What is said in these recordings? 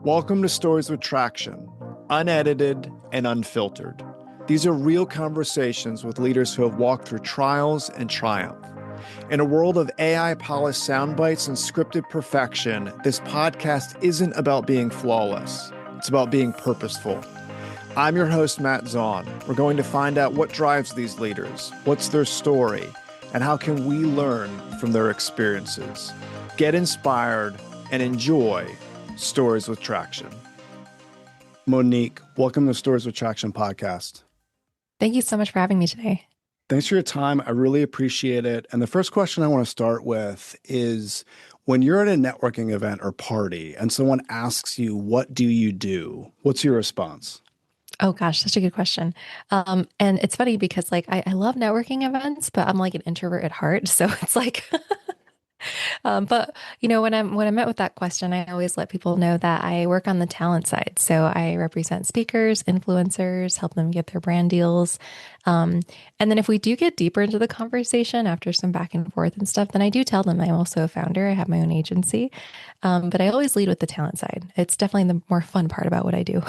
Welcome to Stories with Traction, unedited and unfiltered. These are real conversations with leaders who have walked through trials and triumph. In a world of AI-polished sound bites and scripted perfection, this podcast isn't about being flawless. It's about being purposeful. I'm your host, Matt Zahn. We're going to find out what drives these leaders, what's their story, and how can we learn from their experiences. Get inspired and enjoy Stories with Traction. Monique, welcome to Stories with Traction podcast. Thank you so much for having me today. Thanks for your time. I really appreciate it. And the first question I want to start with is, when you're at a networking event or party and someone asks you, what do you do? What's your response? Oh gosh, such a good question. And it's funny because I love networking events, but I'm like an introvert at heart. So it's like, but when I met with that question, I always let people know that I work on the talent side. So I represent speakers, influencers, help them get their brand deals. And then if we do get deeper into the conversation after some back and forth and stuff, then I do tell them I'm also a founder. I have my own agency. But I always lead with the talent side. It's definitely the more fun part about what I do.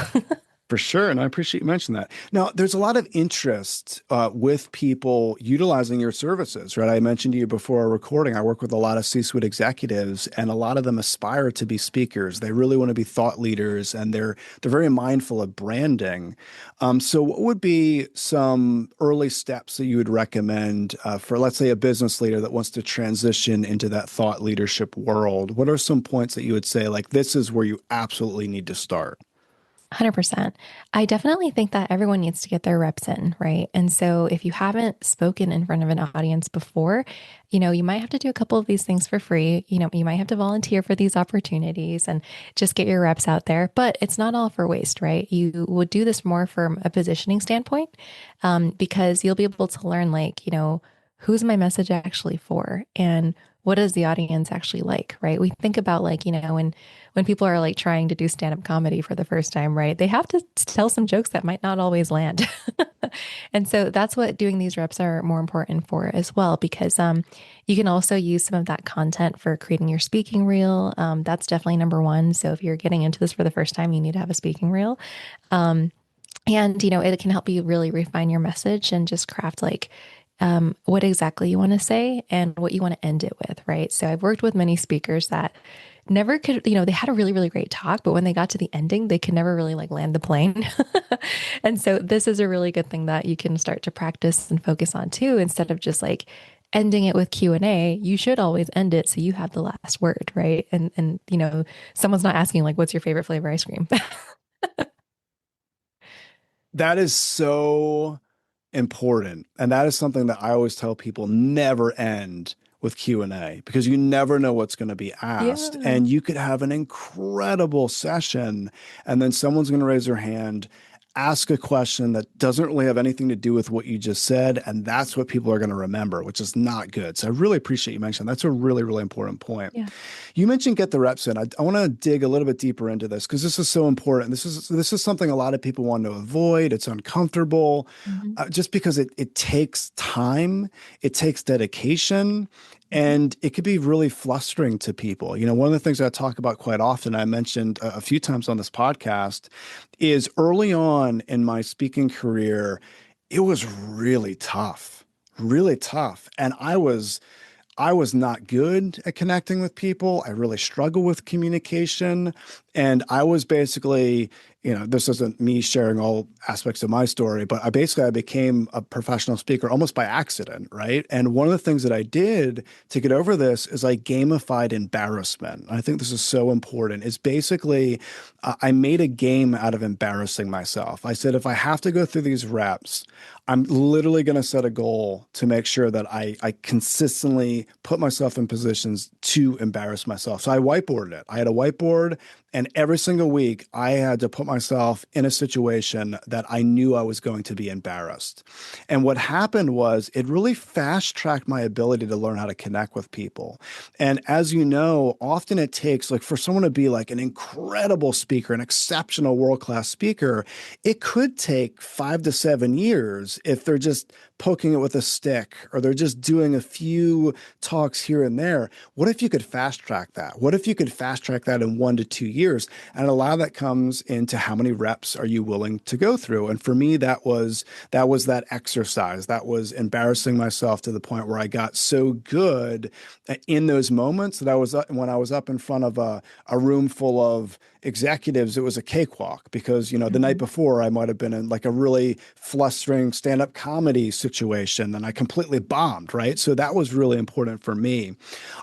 For sure. And I appreciate you mentioning that. Now, there's a lot of interest with people utilizing your services, right? I mentioned to you before our recording, I work with a lot of C-suite executives, and a lot of them aspire to be speakers. They really want to be thought leaders, and they're very mindful of branding. So what would be some early steps that you would recommend for, let's say, a business leader that wants to transition into that thought leadership world? What are some points that you would say, like, this is where you absolutely need to start? 100%. I definitely think that everyone needs to get their reps in, right? And so if you haven't spoken in front of an audience before, you might have to do a couple of these things for free. You might have to volunteer for these opportunities and just get your reps out there, but it's not all for waste, right? You would do this more from a positioning standpoint, because you'll be able to learn who's my message actually for? And what is the audience actually like, right? We think about when people are trying to do stand-up comedy for the first time, right? They have to tell some jokes that might not always land. And so that's what doing these reps are more important for as well, because you can also use some of that content for creating your speaking reel. That's definitely number one. So if you're getting into this for the first time, you need to have a speaking reel. And it can help you really refine your message and just craft what exactly you want to say and what you want to end it with, right? So I've worked with many speakers that never could, they had a really, really great talk, but when they got to the ending, they could never really land the plane. And so this is a really good thing that you can start to practice and focus on too, instead of just ending it with Q&A. You should always end it so you have the last word, right? And someone's not asking what's your favorite flavor ice cream? That is so important. And that is something that I always tell people, never end with Q&A, because you never know what's going to be asked. Yeah. And you could have an incredible session, and then someone's going to raise their hand, ask a question that doesn't really have anything to do with what you just said. And that's what people are going to remember, which is not good. So I really appreciate you mentioning that. That's a really, really important point. Yeah. You mentioned get the reps in. I want to dig a little bit deeper into this, because this is so important. This is something a lot of people want to avoid. It's uncomfortable, just because it takes time, it takes dedication, and it could be really flustering to people. One of the things I talk about quite often, I mentioned a few times on this podcast, is early on in my speaking career, it was really tough, really tough. And I was not good at connecting with people. I really struggled with communication. And I was basically, this isn't me sharing all aspects of my story, but I became a professional speaker almost by accident, right? And one of the things that I did to get over this is I gamified embarrassment. I think this is so important. It's basically, I made a game out of embarrassing myself. I said, if I have to go through these reps, I'm literally going to set a goal to make sure that I consistently put myself in positions to embarrass myself. So I whiteboarded it. I had a whiteboard, and every single week I had to put myself in a situation that I knew I was going to be embarrassed. And what happened was it really fast tracked my ability to learn how to connect with people. And as you know, often it takes like for someone to be like an incredible speaker, an exceptional world-class speaker, it could take 5 to 7 years if they're just poking it with a stick or they're just doing a few talks here and there. What if you could fast track that? What if you could fast track that in 1 to 2 years? And a lot of that comes into how many reps are you willing to go through? And for me, that was that exercise. That was embarrassing myself to the point where I got so good in those moments that when I was up in front of a room full of executives, it was a cakewalk because, the night Mhm. before I might have been in like a really flustering stand-up comedy situation and I completely bombed, right? So that was really important for me.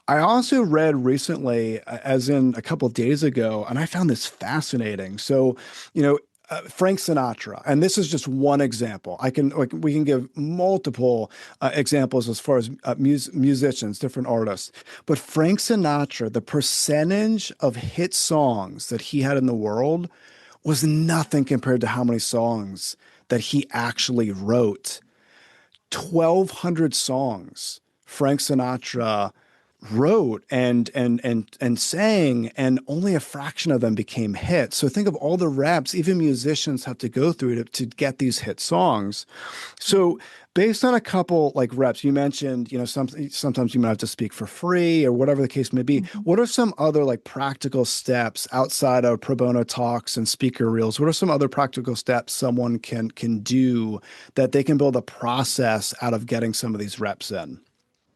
I also read recently, as in a couple of days ago, and I found this fascinating. So, you know, Frank Sinatra, and this is just one example. We can give multiple examples as far as musicians, different artists. But Frank Sinatra, the percentage of hit songs that he had in the world was nothing compared to how many songs that he actually wrote. 1,200 songs Frank Sinatra wrote and sang, and only a fraction of them became hits. So think of all the reps even musicians have to go through to get these hit songs. So based on a couple like reps, you mentioned, sometimes you might have to speak for free or whatever the case may be. Mhm. What are some other like practical steps outside of pro bono talks and speaker reels? What are some other practical steps someone can do that they can build a process out of getting some of these reps in?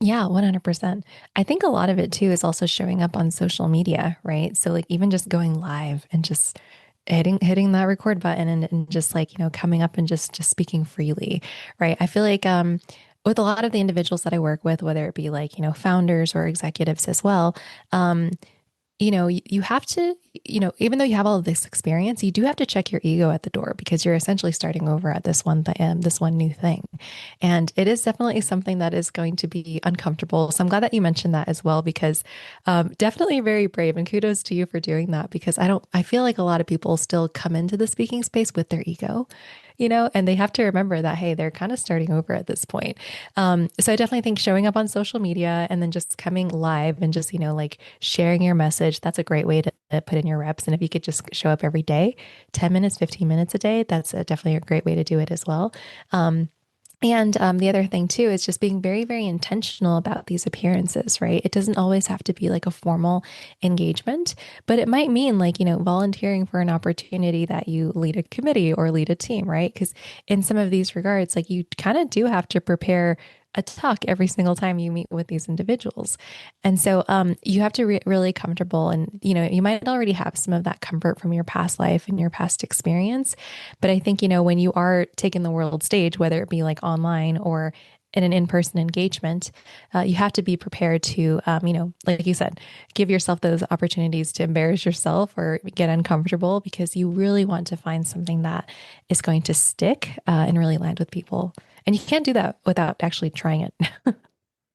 Yeah, 100%. I think a lot of it too is also showing up on social media, right? So like even just going live and just hitting that record button and just like, coming up and just speaking freely, right? I feel like with a lot of the individuals that I work with, whether it be like, founders or executives as well, um, you have to, even though you have all of this experience, you do have to check your ego at the door because you're essentially starting over at this one new thing. And it is definitely something that is going to be uncomfortable. So I'm glad that you mentioned that as well, because definitely very brave and kudos to you for doing that because I feel like a lot of people still come into the speaking space with their ego. And they have to remember that, hey, they're kind of starting over at this point. So I definitely think showing up on social media and then just coming live and just, like sharing your message, that's a great way to put in your reps. And if you could just show up every day, 10 minutes, 15 minutes a day, that's definitely a great way to do it as well. And the other thing too is just being very, very intentional about these appearances, right? It doesn't always have to be like a formal engagement, but it might mean like, volunteering for an opportunity that you lead a committee or lead a team, right? Because in some of these regards, like you kind of do have to prepare a talk every single time you meet with these individuals. And so you have to really comfortable and, you might already have some of that comfort from your past life and your past experience. But I think, when you are taking the world stage, whether it be like online or in an in-person engagement, you have to be prepared to, like you said, give yourself those opportunities to embarrass yourself or get uncomfortable because you really want to find something that is going to stick and really land with people. And you can't do that without actually trying it.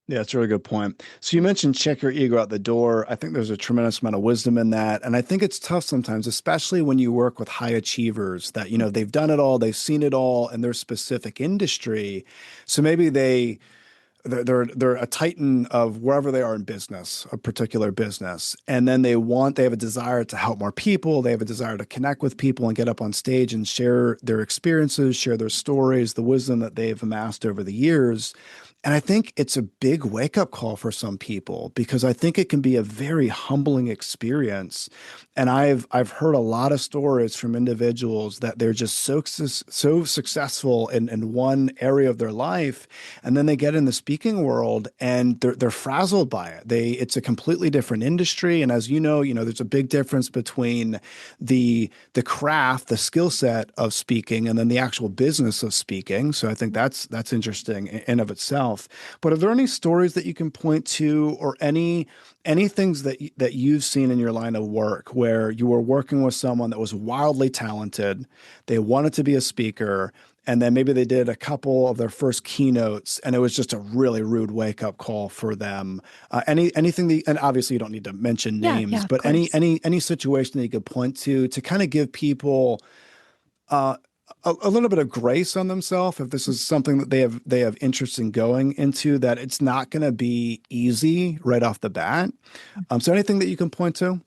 Yeah, it's a really good point. So you mentioned check your ego out the door. I think there's a tremendous amount of wisdom in that. And I think it's tough sometimes, especially when you work with high achievers that, they've done it all, they've seen it all in their specific industry. So maybe they're a titan of wherever they are in business, a particular business. And then they have a desire to help more people. They have a desire to connect with people and get up on stage and share their experiences, share their stories, the wisdom that they've amassed over the years. And I think it's a big wake up call for some people because I think it can be a very humbling experience. And I've heard a lot of stories from individuals that they're just so successful in one area of their life, and then they get in the speaking world and they're frazzled by it. It's a completely different industry, and as there's a big difference between the craft, the skill set of speaking, and then the actual business of speaking. So I think that's interesting in of itself. But are there any stories that you can point to, or any things that you've seen in your line of work where you were working with someone that was wildly talented, they wanted to be a speaker, and then maybe they did a couple of their first keynotes, and it was just a really rude wake up call for them. Anything that, and obviously you don't need to mention Yeah, names, yeah, of but any course. any situation that you could point to kind of give people uh, a little bit of grace on themselves if this is something that they have interest in going into, that it's not going to be easy right off the bat. So anything that you can point to?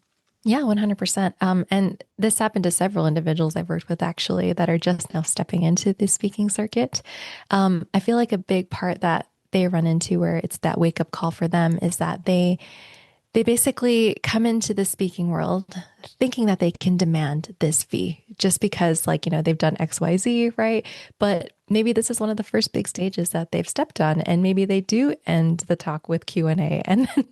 Yeah, 100%. And this happened to several individuals I've worked with actually that are just now stepping into the speaking circuit. I feel like a big part that they run into where it's that wake up call for them is that they basically come into the speaking world thinking that they can demand this fee just because, like, they've done XYZ, right? But maybe this is one of the first big stages that they've stepped on, and maybe they do end the talk with Q&A. And then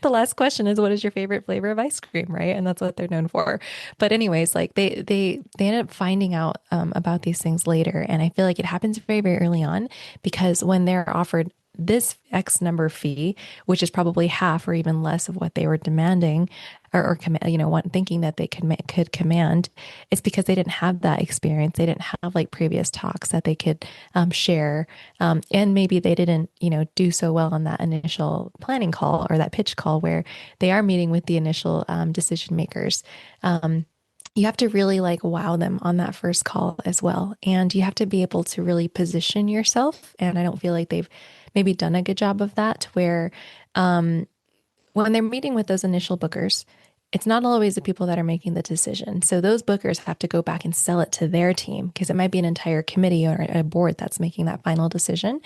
the last question is, what is your favorite flavor of ice cream, right? And that's what they're known for. But anyways, like they end up finding out about these things later, and I feel like it happens very, very early on because when they're offered this X number fee, which is probably half or even less of what they were demanding or thinking that they could command, it's because they didn't have that experience. They didn't have like previous talks that they could share. And maybe they didn't, do so well on that initial planning call or that pitch call where they are meeting with the initial decision makers. You have to really like wow them on that first call as well. And you have to be able to really position yourself. And I don't feel like they've maybe done a good job of that, where when they're meeting with those initial bookers, it's not always the people that are making the decision. So those bookers have to go back and sell it to their team because it might be an entire committee or a board that's making that final decision.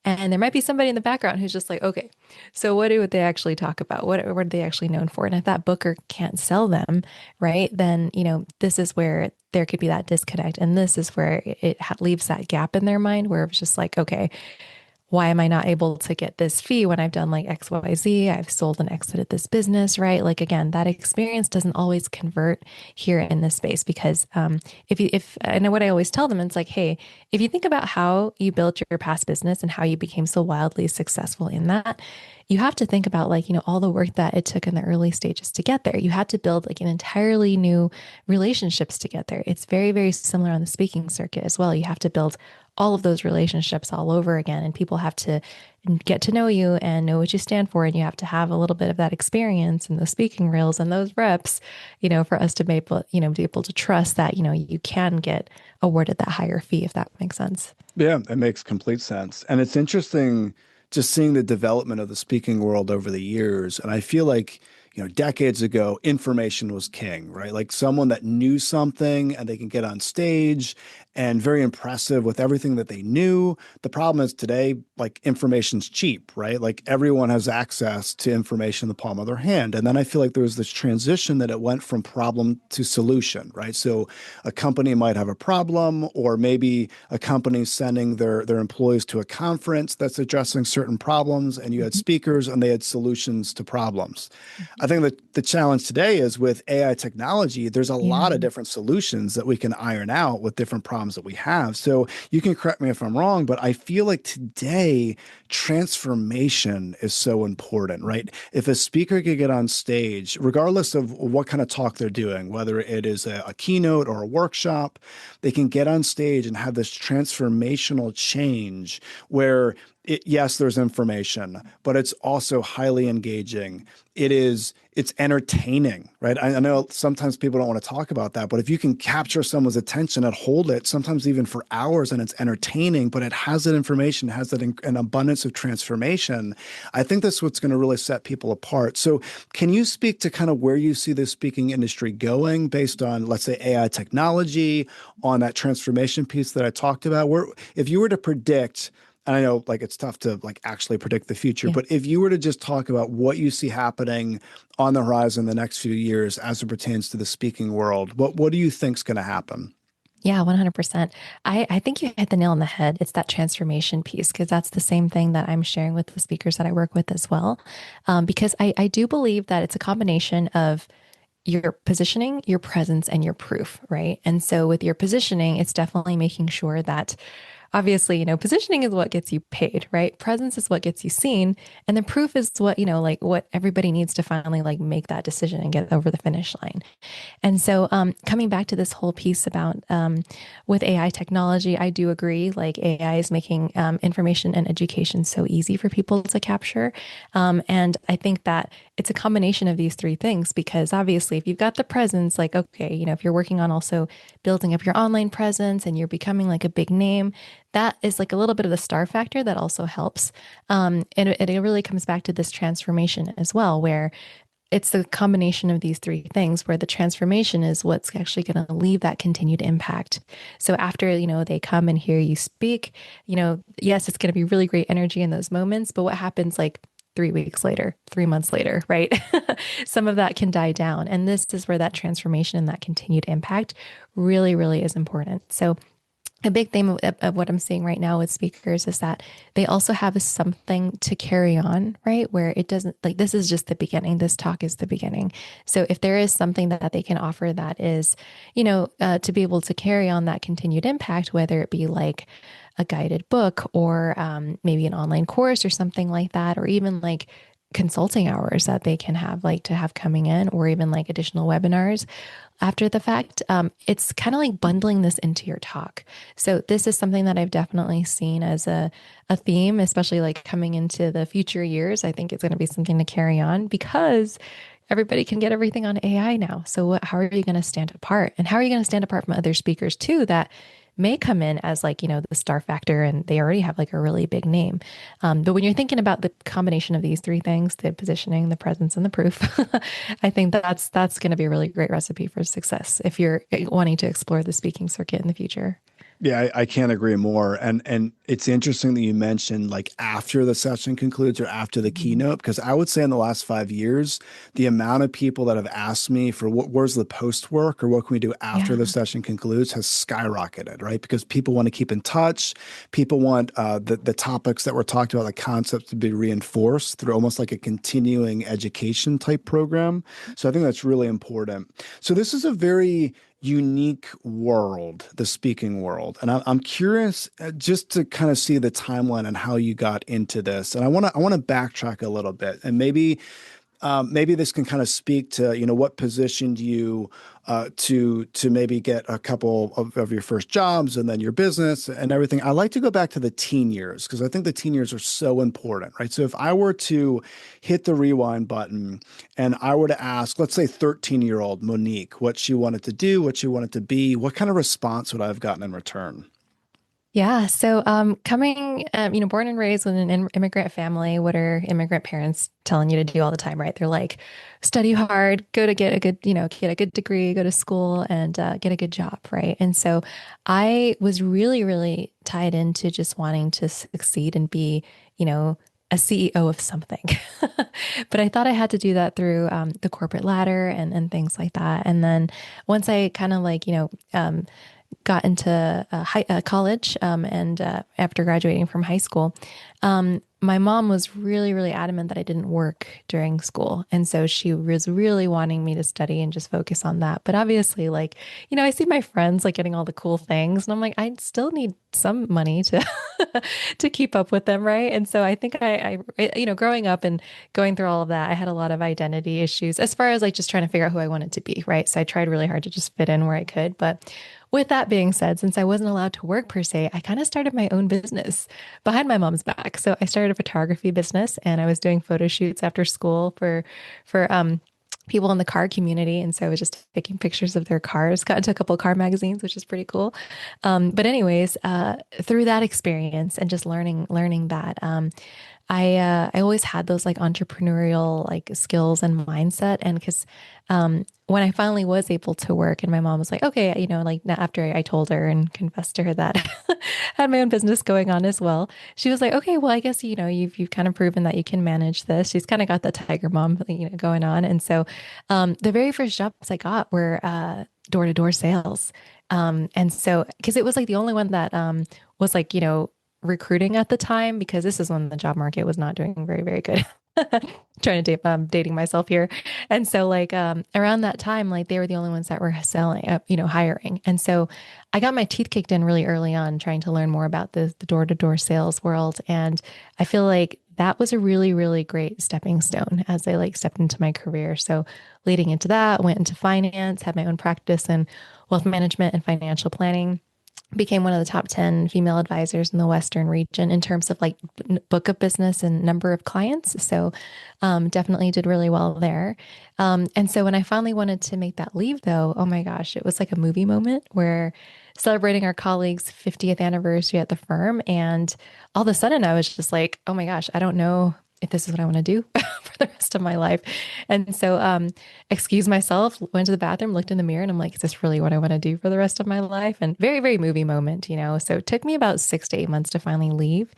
And there might be somebody in the background who's just like, okay, so what do they actually talk about? What are they actually known for? And if that booker can't sell them, right, then, this is where there could be that disconnect. And this is where it leaves that gap in their mind where it's just like, okay, why am I not able to get this fee when I've done like XYZ? I've sold and exited this business, right? Like again, that experience doesn't always convert here in this space because if I know what I always tell them, it's like, hey, if you think about how you built your past business and how you became so wildly successful in that, you have to think about like, all the work that it took in the early stages to get there. You had to build like an entirely new relationships to get there. It's very, very similar on the speaking circuit as well. You have to build all of those relationships all over again. And people have to get to know you and know what you stand for. And you have to have a little bit of that experience and those speaking reels and those reps, for us to be able to trust that, you can get awarded that higher fee, if that makes sense. Yeah, it makes complete sense. And it's interesting just seeing the development of the speaking world over the years. And I feel like, decades ago, information was king, right? Like someone that knew something and they can get on stage and very impressive with everything that they knew. The problem is today, like information's cheap, right? Like everyone has access to information in the palm of their hand. And then I feel like there was this transition that it went from problem to solution, right? So a company might have a problem, or maybe a company sending their employees to a conference that's addressing certain problems, and you had Mhm. speakers and they had solutions to problems. I Mhm. think that the challenge today is with AI technology, there's a Yeah. lot of different solutions that we can iron out with different problems that we have. So you can correct me if I'm wrong, but I feel like today transformation is so important, right? If a speaker could get on stage, regardless of what kind of talk they're doing, whether it is a keynote or a workshop, they can get on stage and have this transformational change where yes, there's information, but it's also highly engaging. It's entertaining, right? I know sometimes people don't want to talk about that, but if you can capture someone's attention and hold it, sometimes even for hours, and it's entertaining, but it has that information, has that an abundance of transformation, I think that's what's going to really set people apart. So can you speak to kind of where you see the speaking industry going based on, let's say, AI technology, on that transformation piece that I talked about? Where, if you were to predict, and I know like it's tough to like actually predict the future, Yeah. but if you were to just talk about what you see happening on the horizon the next few years as it pertains to the speaking world, what do you think's going to happen? Yeah, 100%. I think you hit the nail on the head. It's that transformation piece, because that's the same thing that I'm sharing with the speakers that I work with as well. Because I do believe that it's a combination of your positioning, your presence, and your proof, right? And so with your positioning, it's definitely making sure that obviously, positioning is what gets you paid, right? Presence is what gets you seen. And then proof is what, like what everybody needs to finally like make that decision and get over the finish line. And so, coming back to this whole piece about with AI technology, I do agree. Like AI is making information and education so easy for people to capture. And I think that it's a combination of these three things because obviously, if you've got the presence, like, okay, if you're working on also building up your online presence and you're becoming like a big name, that is like a little bit of the star factor that also helps. And it really comes back to this transformation as well, where it's the combination of these three things where the transformation is what's actually going to leave that continued impact. So after, they come and hear you speak, yes, it's going to be really great energy in those moments, but what happens like 3 weeks later, 3 months later, right? Some of that can die down. And this is where that transformation and that continued impact really, really is important. So a big theme of what I'm seeing right now with speakers is that they also have something to carry on, right? Where it doesn't like this is just the beginning. This talk is the beginning. So if there is something that they can offer that is, to be able to carry on that continued impact, whether it be like a guided book or maybe an online course or something like that, or even like consulting hours that they can have like to have coming in, or even like additional webinars after the fact. It's kind of like bundling this into your talk. So this is something that I've definitely seen as a theme, especially like coming into the future years. I think it's going to be something to carry on because everybody can get everything on AI now. So how are you going to stand apart? And how are you going to stand apart from other speakers too that may come in as like, the star factor and they already have like a really big name. But when you're thinking about the combination of these three things, the positioning, the presence, and the proof, I think that's going to be a really great recipe for success if you're wanting to explore the speaking circuit in the future. Yeah, I can't agree more. And it's interesting that you mentioned like after the session concludes or after the Mhm. keynote, because I would say in the last 5 years, the amount of people that have asked me for where's the post work or what can we do after the Yeah. session concludes has skyrocketed, right? Because people want to keep in touch. People want the topics that were talked about, the concepts to be reinforced through almost like a continuing education type program. So I think that's really important. So this is a very unique world, the speaking world. And I'm curious just to kind of see the timeline and how you got into this. And I want to backtrack a little bit and maybe this can kind of speak to what positioned you to maybe get a couple of your first jobs and then your business and everything. I like to go back to the teen years because I think the teen years are so important, right? So if I were to hit the rewind button and I were to ask, let's say 13-year-old Monique, what she wanted to do, what she wanted to be, what kind of response would I have gotten in return? Yeah. So, coming, born and raised in an immigrant family, what are immigrant parents telling you to do all the time, right? They're like, study hard, go to get a good, get a good degree, go to school and get a good job, right? And so I was really, really tied into just wanting to succeed and be, a CEO of something. But I thought I had to do that through the corporate ladder and things like that. And then once I kind of like, got into college and after graduating from high school, my mom was really, really adamant that I didn't work during school. And so she was really wanting me to study and just focus on that. But obviously, like, I see my friends like getting all the cool things and I'm like, I still need some money to to keep up with them, right? And so I think growing up and going through all of that, I had a lot of identity issues as far as like just trying to figure out who I wanted to be, right? So I tried really hard to just fit in where I could. But with that being said, since I wasn't allowed to work per se, I kind of started my own business behind my mom's back. So I started a photography business and I was doing photo shoots after school for people in the car community. And so I was just taking pictures of their cars, got into a couple of car magazines, which is pretty cool. But anyways, through that experience and just learning that, I always had those like entrepreneurial like skills and mindset. And because when I finally was able to work, and my mom was like, okay, like after I told her and confessed to her that I had my own business going on as well, she was like, okay, well, I guess you've kind of proven that you can manage this. She's kind of got the tiger mom going on, and so the very first jobs I got were door to door sales, and so because it was like the only one that was like recruiting at the time because this is when the job market was not doing very, very good. Trying to dating myself here. And so like around that time, like they were the only ones that were selling, hiring. And so I got my teeth kicked in really early on trying to learn more about the door-to-door sales world. And I feel like that was a really, really great stepping stone as I like stepped into my career. So leading into that, went into finance, had my own practice in wealth management and financial planning, became one of the top 10 female advisors in the Western region in terms of like book of business and number of clients. So definitely did really well there. And so when I finally wanted to make that leave, though, oh my gosh, it was like a movie moment where celebrating our colleague's 50th anniversary at the firm. And all of a sudden I was just like, oh my gosh, I don't know if this is what I want to do for the rest of my life. And so, excused myself, went to the bathroom, looked in the mirror, and I'm like, is this really what I want to do for the rest of my life? And very, very movie moment, you know? So it took me about 6 to 8 months to finally leave.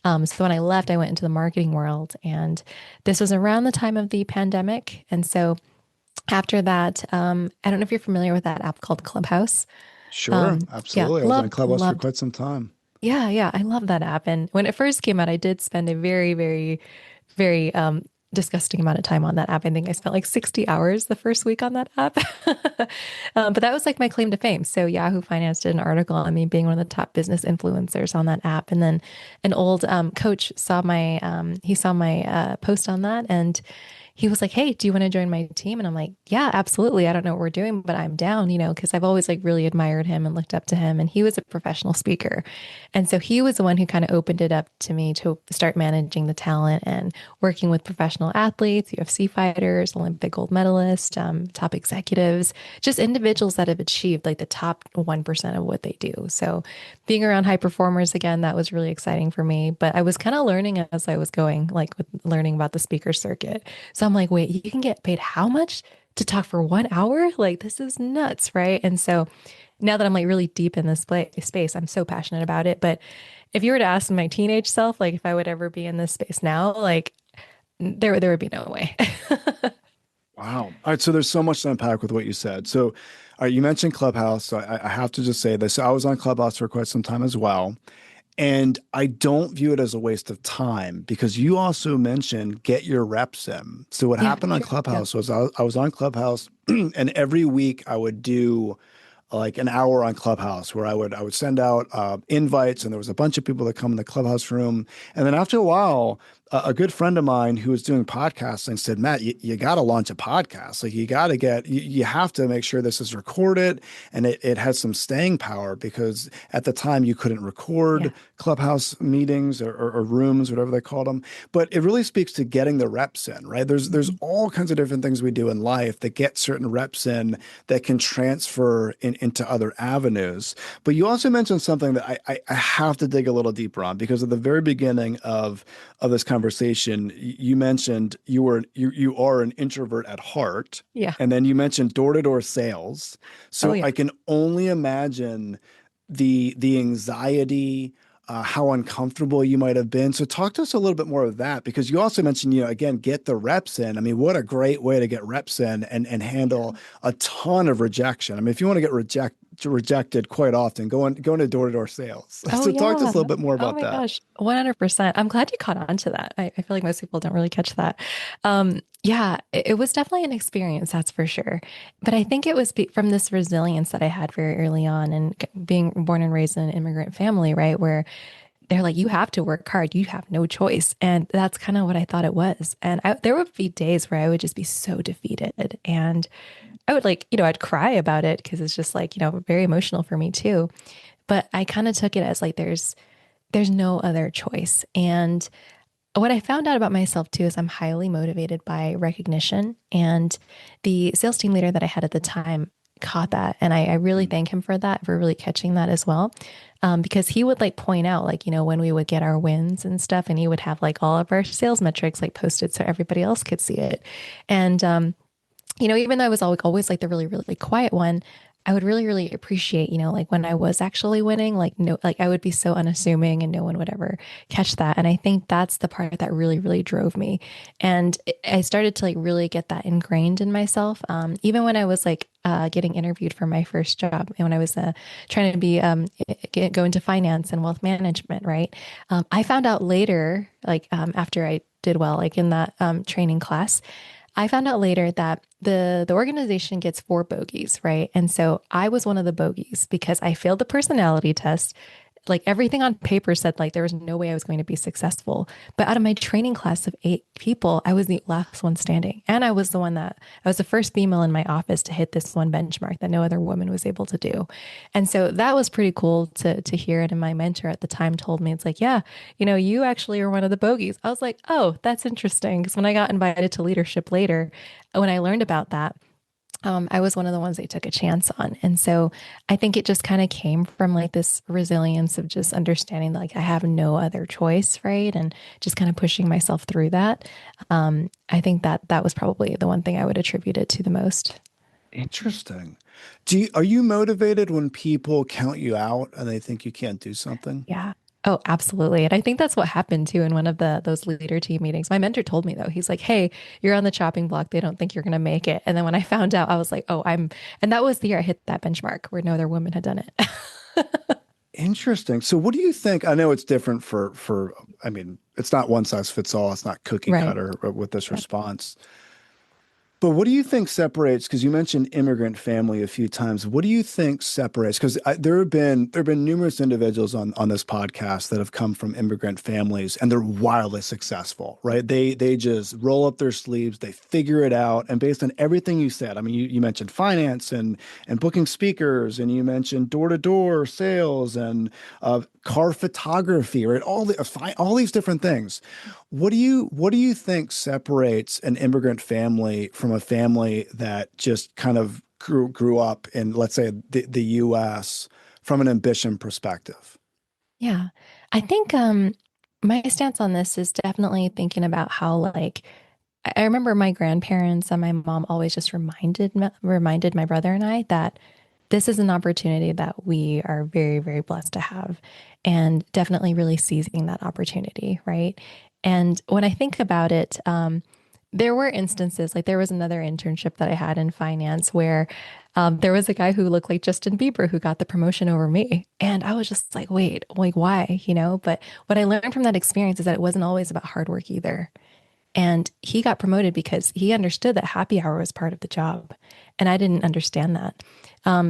So when I left, I went into the marketing world, and this was around the time of the pandemic. And so after that, I don't know if you're familiar with that app called Clubhouse. Sure, Yeah, absolutely. I was on loved, Clubhouse for loved. quite some time. Yeah, yeah, I love that app. And when it first came out, I did spend a very, very, very disgusting amount of time on that app. I think I spent like 60 hours the first week on that app. But that was like my claim to fame. So Yahoo Finance did an article on me being one of the top business influencers on that app. And then an old coach saw my post on that, and he was like, "Hey, do you want to join my team?" And I'm like, "Yeah, absolutely. I don't know what we're doing, but I'm down, because I've always like really admired him and looked up to him. And he was a professional speaker. And so he was the one who kind of opened it up to me to start managing the talent and working with professional athletes, UFC fighters, Olympic gold medalists, top executives, just individuals that have achieved like the top 1% of what they do. So being around high performers again, that was really exciting for me. But I was kind of learning as I was going, like with learning about the speaker circuit. So I'm like, wait, you can get paid how much to talk for 1 hour? Like, this is nuts, right? And so now that I'm like really deep in this space, I'm so passionate about it. But if you were to ask my teenage self, like if I would ever be in this space now, like there would be no way. Wow. All right. So there's so much to unpack with what you said. So, all right, you mentioned Clubhouse. So I have to just say this. I was on Clubhouse for quite some time as well. And I don't view it as a waste of time because you also mentioned get your reps in. So what Yeah, happened on true. Yeah. Clubhouse was I was on Clubhouse and every week I would do like an hour on Clubhouse where I would send out invites and there was a bunch of people that come in the Clubhouse room. And then after a while, a good friend of mine who was doing podcasting said, Matt, you got to launch a podcast. Like you have to make sure this is recorded and it has some staying power because at the time you couldn't Yeah. record Clubhouse meetings or rooms, whatever they called them. But it really speaks to getting the reps in, right? There's Mhm. all kinds of different things we do in life that get certain reps in that can transfer into other avenues. But you also mentioned something that I have to dig a little deeper on because at the very beginning of this conversation, you mentioned you are an introvert at heart, Yeah. and then you mentioned door-to-door sales. Oh, So yeah. I can only imagine the anxiety, how uncomfortable you might have been. So talk to us a little bit more of that because you also mentioned, again, get the reps in. I mean, what a great way to get reps in and handle a ton of rejection. I mean, if you want to get rejected quite often, go into door-to-door sales. Oh, So talk to us yeah. a little bit more Oh about my that. gosh. 100%. I'm glad you caught on to that. I feel like most people don't really catch that. Yeah, it was definitely an experience, that's for sure. But I think it was from this resilience that I had very early on and being born and raised in an immigrant family, right? Where they're like, you have to work hard. You have no choice. And that's kind of what I thought it was. And there would be days where I would just be so defeated. And I would like, I'd cry about it because it's just like, very emotional for me too. But I kind of took it as like there's no other choice. And what I found out about myself too is I'm highly motivated by recognition. And the sales team leader that I had at the time caught that. And I really thank him for that, for really catching that as well. Because he would like point out, like, when we would get our wins and stuff, and he would have like all of our sales metrics like posted so everybody else could see it. And, even though I was always like the really, really quiet one, I would really, really appreciate, like when I was actually winning, like no, like I would be so unassuming and no one would ever catch that. And I think that's the part that really, really drove me. And I started to like really get that ingrained in myself. Even when I was like getting interviewed for my first job and when I was trying to go into finance and wealth management, right? I found out later, like after I did well, like in that training class. I found out later that the organization gets 4 bogeys, right? And so I was one of the bogeys because I failed the personality test. Like everything on paper said like there was no way I was going to be successful. But out of my training class of 8 people, I was the last one standing. And I was the first female in my office to hit this one benchmark that no other woman was able to do. And so that was pretty cool to hear it. And my mentor at the time told me, it's like, yeah, you actually are one of the bogeys. I was like, oh, that's interesting. Because when I got invited to leadership later, when I learned about that, I was one of the ones they took a chance on. And so I think it just kind of came from like this resilience of just understanding that, like I have no other choice, right? And just kind of pushing myself through that. I think that that was probably the one thing I would attribute it to the most. Interesting. Are you motivated when people count you out and they think you can't do something? Yeah. Oh, absolutely. And I think that's what happened too in one of the those leader team meetings. My mentor told me though, he's like, "Hey, you're on the chopping block. They don't think you're going to make it." And then when I found out, I was like, "Oh, I'm." And that was the year I hit that benchmark where no other woman had done it. Interesting. So what do you think? I know it's different for I mean, it's not one size fits all. It's not cookie Right. cutter with this Yep. response. But what do you think separates? Because you mentioned immigrant family a few times. What do you think separates? Because there have been numerous individuals on this podcast that have come from immigrant families, and they're wildly successful, right? They just roll up their sleeves, they figure it out, and based on everything you said, I mean, you mentioned finance and booking speakers, and you mentioned door to door sales and car photography, right? All these different things. What do you think separates an immigrant family from a family that just kind of grew up in, let's say, the US from an ambition perspective? Yeah. I think my stance on this is definitely thinking about how like I remember my grandparents and my mom always just reminded my brother and I that this is an opportunity that we are very, very blessed to have, and definitely really seizing that opportunity, right? And when I think about it, there were instances, like there was another internship that I had in finance where there was a guy who looked like Justin Bieber who got the promotion over me. And I was just like, wait, like why, But what I learned from that experience is that it wasn't always about hard work either. And he got promoted because he understood that happy hour was part of the job. And I didn't understand that.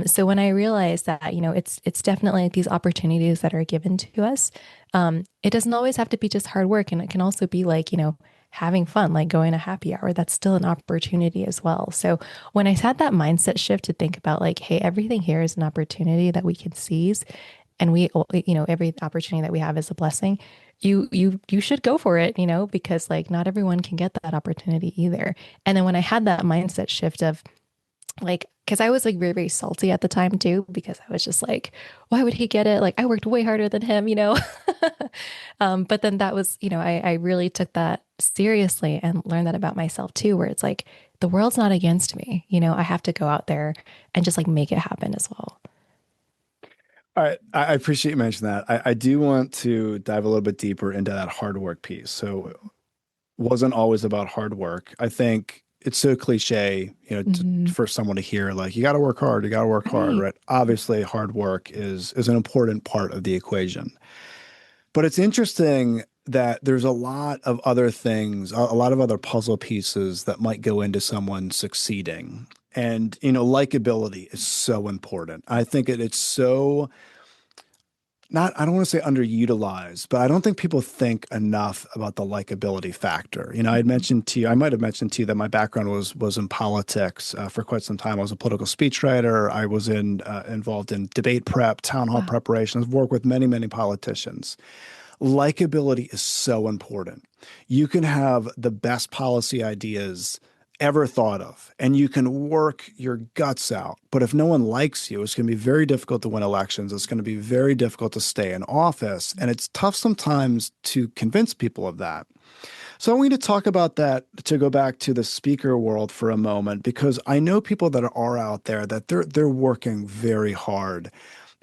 So when I realized that, it's definitely like these opportunities that are given to us. It doesn't always have to be just hard work. And it can also be like, having fun, like going to happy hour. That's still an opportunity as well. So when I had that mindset shift to think about like, hey, everything here is an opportunity that we can seize. And every opportunity that we have is a blessing. You should go for it, because like not everyone can get that opportunity either. And then when I had that mindset shift of like, because I was like very, very salty at the time too, because I was just like, why would he get it? Like I worked way harder than him. But then that was, I really took that seriously and learned that about myself too, where it's like the world's not against me. I have to go out there and just like make it happen as well. All right, I appreciate you mentioning that. I do want to dive a little bit deeper into that hard work piece. So it wasn't always about hard work. I think it's so cliche, Hmm. for someone to hear like you got to work hard, you got to work hard, Right. right? Obviously, hard work is an important part of the equation. But it's interesting that there's a lot of other things, a lot of other puzzle pieces that might go into someone succeeding. And, likability is so important. I think it's so not, I don't want to say underutilized, but I don't think people think enough about the likability factor. I might have mentioned to you that my background was in politics for quite some time. I was a political speechwriter. I was involved in debate prep, town hall Wow. preparations, worked with many, many politicians. Likability is so important. You can have the best policy ideas ever thought of, and you can work your guts out. But if no one likes you, it's going to be very difficult to win elections. It's going to be very difficult to stay in office. And it's tough sometimes to convince people of that. So I want you to talk about that to go back to the speaker world for a moment, because I know people that are out there that they're working very hard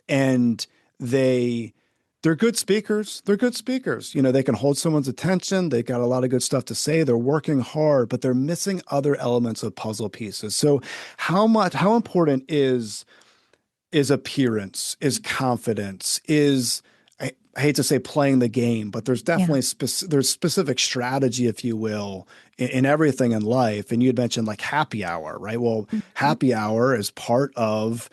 and they they're good speakers. They're good speakers. They can hold someone's attention. They got a lot of good stuff to say. They're working hard, but they're missing other elements of puzzle pieces. So how important is appearance, is confidence, is I hate to say playing the game, but there's Yeah. definitely there's specific strategy, if you will, in everything in life. And you had mentioned like happy hour, right? Well, Mhm. happy hour is part of,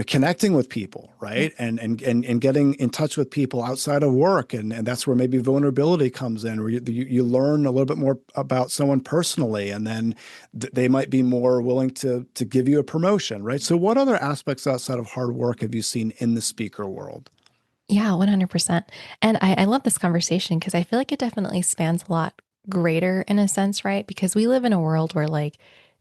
connecting with people, Yeah. right? And getting in touch with people outside of work. And that's where maybe vulnerability comes in, where you learn a little bit more about someone personally, and then they might be more willing to give you a promotion, right? So what other aspects outside of hard work have you seen in the speaker world? Yeah, 100%. And I love this conversation because I feel like it definitely spans a lot greater in a sense, right? Because we live in a world where like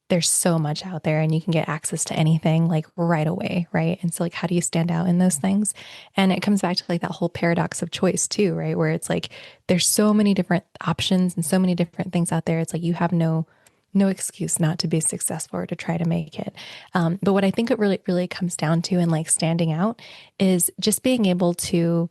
there's so much out there and you can get access to anything like right away, right? And so like how do you stand out in those things? And it comes back to like that whole paradox of choice too, right? Where it's like there's so many different options and so many different things out there. It's like you have no excuse not to be successful or to try to make it. But what I think it really comes down to and like standing out is just being able to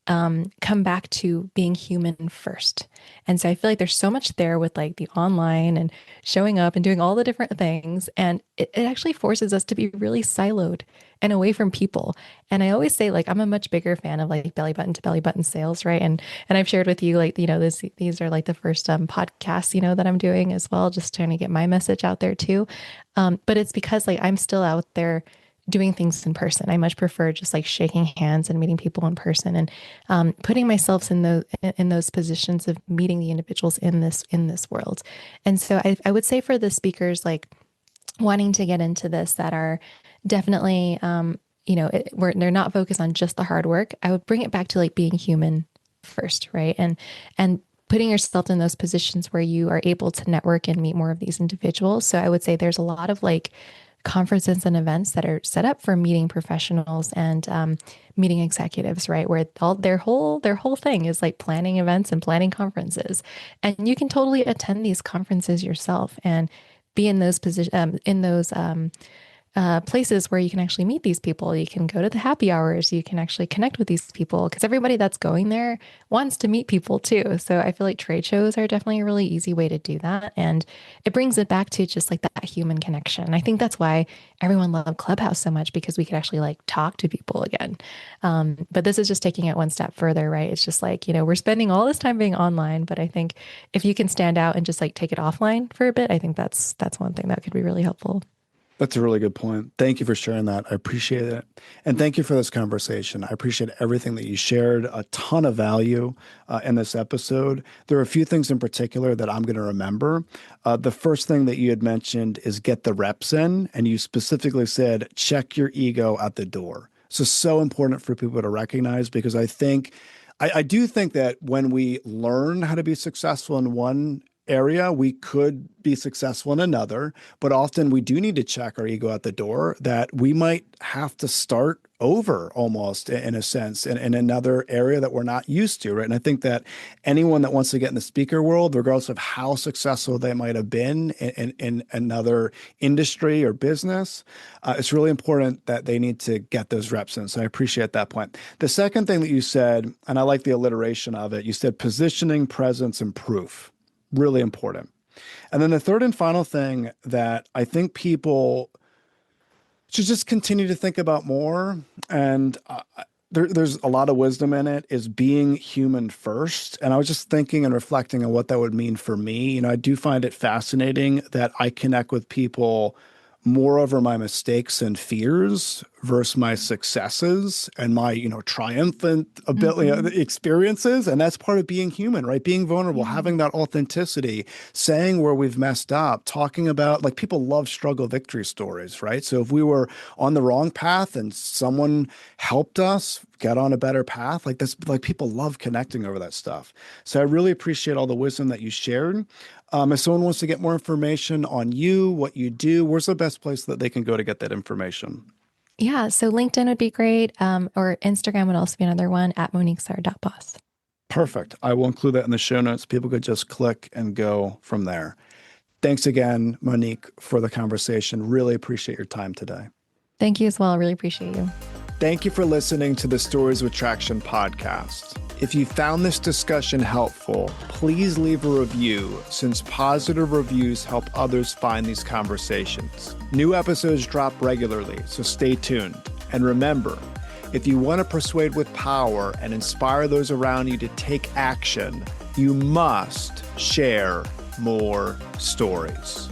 come back to being human first. And so I feel like there's so much there with like the online and showing up and doing all the different things. And it actually forces us to be really siloed and away from people. And I always say, like, I'm a much bigger fan of like belly button to belly button sales, right? And I've shared with you, like, these are like the first podcasts, that I'm doing as well, just trying to get my message out there too. But it's because like I'm still out there doing things in person. I much prefer just like shaking hands and meeting people in person and putting myself in those positions of meeting the individuals in this world. And so I would say for the speakers like wanting to get into this that are definitely where they're not focused on just the hard work, I would bring it back to like being human first, right? And putting yourself in those positions where you are able to network and meet more of these individuals. So I would say there's a lot of like conferences and events that are set up for meeting professionals and meeting executives, right? Where all their whole thing is like planning events and planning conferences, and you can totally attend these conferences yourself and be in those places where you can actually meet these people. You can go to the happy hours. You can actually connect with these people because everybody that's going there wants to meet people too. So I feel like trade shows are definitely a really easy way to do that. And it brings it back to just like that human connection. I think that's why everyone loved Clubhouse so much because we could actually like talk to people again. But this is just taking it one step further, right? It's just like, we're spending all this time being online, but I think if you can stand out and just like take it offline for a bit, I think that's one thing that could be really helpful. That's a really good point. Thank you for sharing that. I appreciate it. And thank you for this conversation. I appreciate everything that you shared, a ton of value in this episode. There are a few things in particular that I'm going to remember. The first thing that you had mentioned is get the reps in, and you specifically said, check your ego at the door. So important for people to recognize because I do think that when we learn how to be successful in one area, we could be successful in another, but often we do need to check our ego at the door that we might have to start over almost in a sense in another area that we're not used to, right? And I think that anyone that wants to get in the speaker world, regardless of how successful they might have been in another industry or business, it's really important that they need to get those reps in. So I appreciate that point. The second thing that you said, and I like the alliteration of it, you said positioning, presence, and proof. Really important. And then the third and final thing that I think people should just continue to think about more, and there's a lot of wisdom in it, is being human first. And I was just thinking and reflecting on what that would mean for me. I do find it fascinating that I connect with people more over my mistakes and fears versus my successes and my, triumphant ability Hmm. experiences. And that's part of being human, right? Being vulnerable, Yeah. having that authenticity, saying where we've messed up, talking about like people love struggle victory stories, right? So if we were on the wrong path and someone helped us get on a better path, like that's like people love connecting over that stuff. So I really appreciate all the wisdom that you shared. If someone wants to get more information on you, what you do, where's the best place that they can go to get that information? Yeah. So LinkedIn would be great. Or Instagram would also be another one at moniquesar.boss. Perfect. I will include that in the show notes. People could just click and go from there. Thanks again, Monique, for the conversation. Really appreciate your time today. Thank you as well. I really appreciate you. Thank you for listening to the Stories with Traction podcast. If you found this discussion helpful, please leave a review since positive reviews help others find these conversations. New episodes drop regularly, so stay tuned. And remember, If you want to persuade with power and inspire those around you to take action, you must share more stories.